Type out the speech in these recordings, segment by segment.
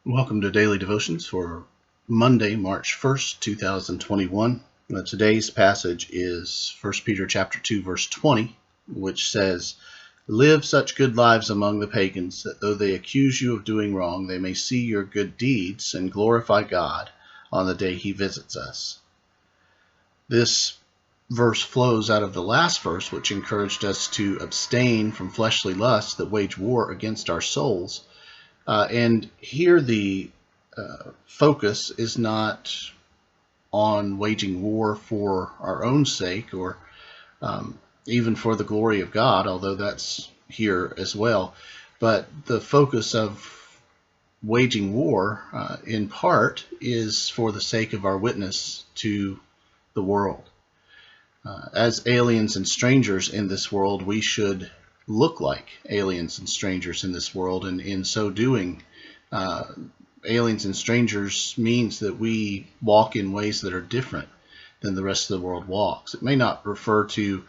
Welcome to Daily Devotions for Monday, March 1st, 2021. Today's passage is 1 Peter chapter 2, verse 20, which says, "Live such good lives among the pagans that though they accuse you of doing wrong, they may see your good deeds and glorify God on the day he visits us." This verse flows out of the last verse, which encouraged us to abstain from fleshly lusts that wage war against our souls. And here the focus is not on waging war for our own sake or even for the glory of God, although that's here as well. But the focus of waging war, in part, is for the sake of our witness to the world. As aliens and strangers in this world, we should look like aliens and strangers in this world, and in so doing, aliens and strangers means that we walk in ways that are different than the rest of the world walks. It may not refer to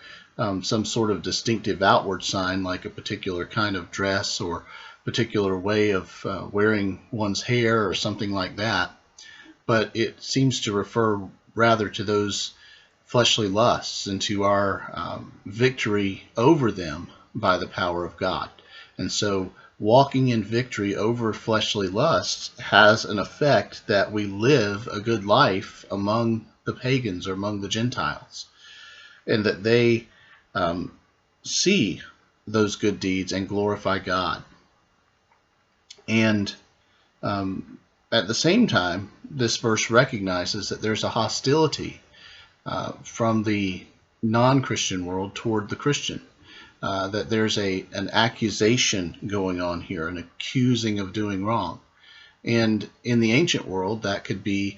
some sort of distinctive outward sign like a particular kind of dress or particular way of wearing one's hair or something like that, but it seems to refer rather to those fleshly lusts and to our victory over them by the power of God. And so walking in victory over fleshly lusts has an effect that we live a good life among the pagans or among the Gentiles, and that they see those good deeds and glorify God. And at the same time, this verse recognizes that there's a hostility from the non-Christian world toward the Christian. That there's an accusation going on here, an accusing of doing wrong. And in the ancient world, that could be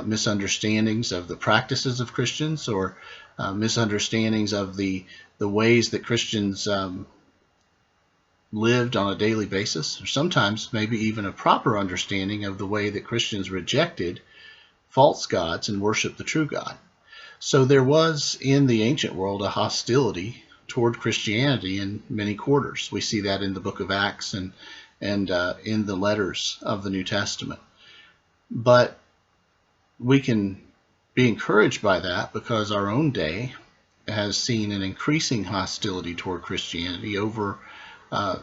misunderstandings of the practices of Christians, or misunderstandings of the ways that Christians lived on a daily basis, or sometimes maybe even a proper understanding of the way that Christians rejected false gods and worshiped the true God. So there was in the ancient world a hostility toward Christianity in many quarters. We see that in the book of Acts and in the letters of the New Testament. But we can be encouraged by that because our own day has seen an increasing hostility toward Christianity over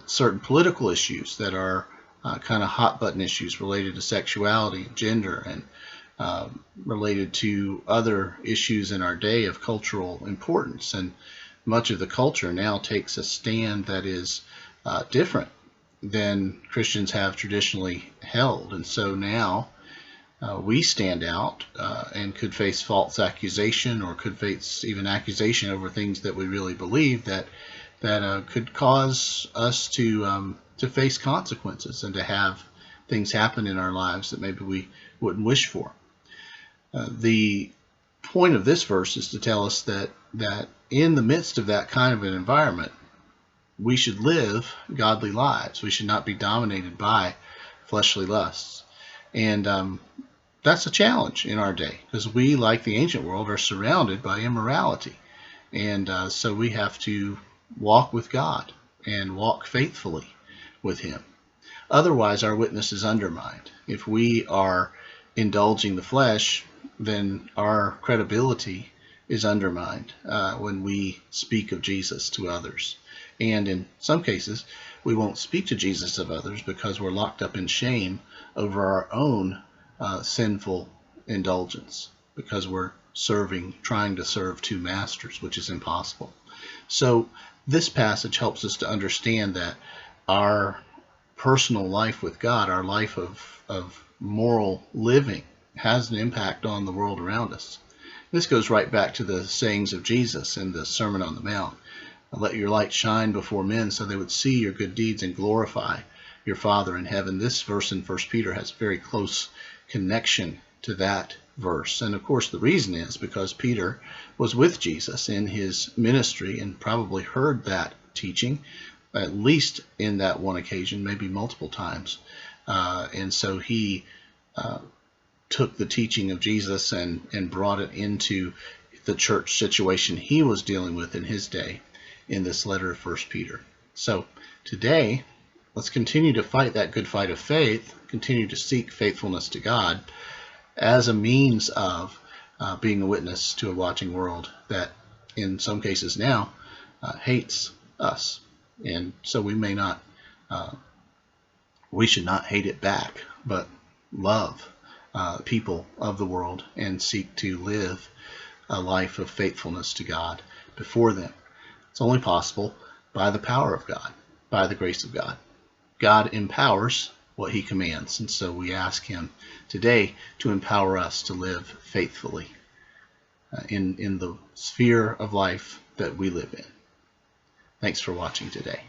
certain political issues that are kind of hot button issues related to sexuality, gender, and related to other issues in our day of cultural importance. And much of the culture now takes a stand that is different than Christians have traditionally held. And so now we stand out and could face false accusation, or could face even accusation over things that we really believe that could cause us to face consequences and to have things happen in our lives that maybe we wouldn't wish for. The point of this verse is to tell us that in the midst of that kind of an environment, we should live godly lives. We should not be dominated by fleshly lusts. And that's a challenge in our day, because we, like the ancient world, are surrounded by immorality. And so we have to walk with God and walk faithfully with Him. Otherwise, our witness is undermined. If we are indulging the flesh, then our credibility is undermined when we speak of Jesus to others. And in some cases, we won't speak to Jesus of others because we're locked up in shame over our own sinful indulgence, because we're trying to serve two masters, which is impossible. So this passage helps us to understand that our personal life with God, our life of moral living, has an impact on the world around us. This goes right back to the sayings of Jesus in the Sermon on the Mount. Let your light shine before men so they would see your good deeds and glorify your Father in heaven. This verse in 1 Peter has a very close connection to that verse. And of course the reason is because Peter was with Jesus in his ministry and probably heard that teaching, at least in that one occasion, maybe multiple times. And so he took the teaching of Jesus and brought it into the church situation he was dealing with in his day in this letter of 1 Peter. So today let's continue to fight that good fight of faith, continue to seek faithfulness to God as a means of being a witness to a watching world that in some cases now hates us. And so we should not hate it back, but love people of the world and seek to live a life of faithfulness to God before them. It's only possible by the power of God, by the grace of God. God empowers what he commands, and so we ask him today to empower us to live faithfully in the sphere of life that we live in. Thanks for watching today.